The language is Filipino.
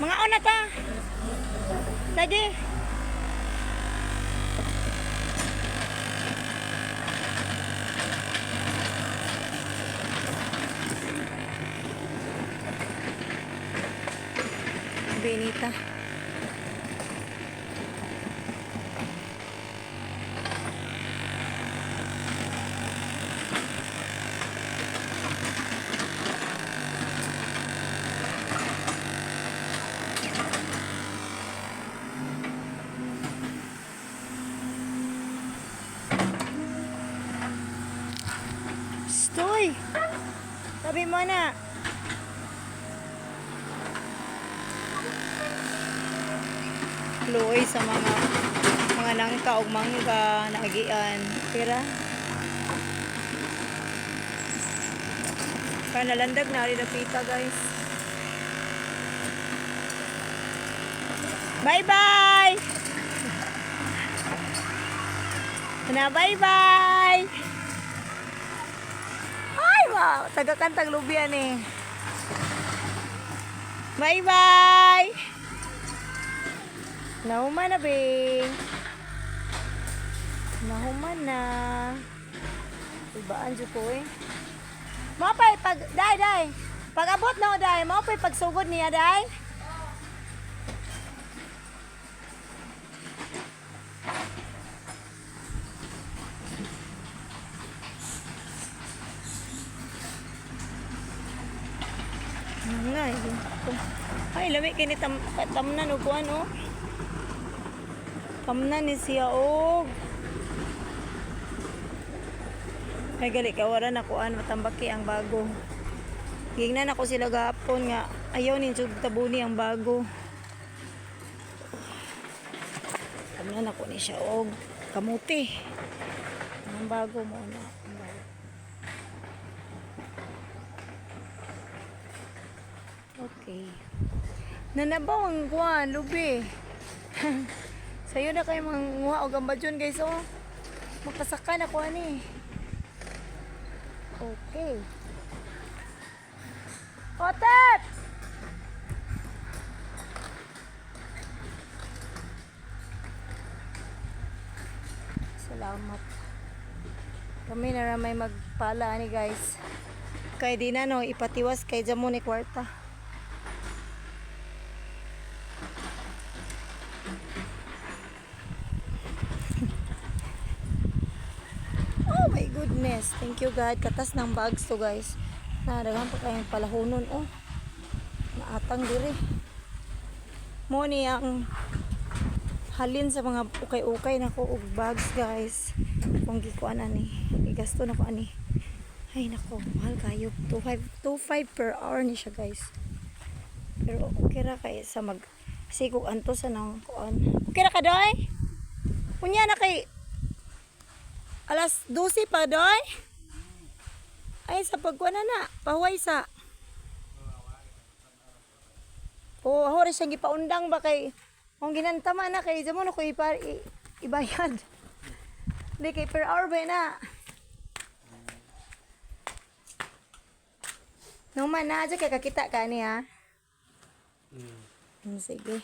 Mga una ta. Lagi. Benita. Stoy. Sabi mo na. Luoy sa mga nangka o mangga naagian. Tira. Para nalandag na rin na pita, guys. Bye-bye! Na bye-bye! Ay, wow! Taga-kantang lubian eh. Bye-bye! Nahuman na, be. Nahuman na. Ibaan dyan ko eh. Mapay, pag, day. Pag abot na o, day. Mapay, pagsugod niya, day. Nga, ay, lami kini tamnan o kuan o. Tamnan ni siya o. Ay, gali kawaran ako an matambaki ang bago. Gingnan ako sila gapon nga ayaw ni jud tabuni ang bago. Tamnan ako ni siya og kamuti. Ang bago mo na. Okay. Nanabaw ang kuan, lubi. Sayo na kayo manguha o gambadyon guys oh. Makasaka na ko ani. Okay. Otet! Salamat. Kami na may magpala ani guys. Kay di na no ipatiwas kay jamo ni kwarta. Oh my goodness. Thank you God. Katas ng bags to guys. Naraghan pa kayong palahunon. Oh. Naatang diri. Mo ni ang halin sa mga ukay-ukay na ko og bags guys. Kung gikuan ani. Igasto na ko ani. Ay nako. Mahal kayo. 2.5 per hour ni siya guys. Pero okay ra kay sa mag sigog anto sa nang kuan. Okay ra ka doy? Unya na kay alas 12 pa doy. Ay sa pagkuan na pahuway sa. Oh, hore siyang gipaundang ba kay kung ginantama na kay jamo na ko ibayad. Di kay per hour ba na. No man na kay kakita ka ni ha. Sige.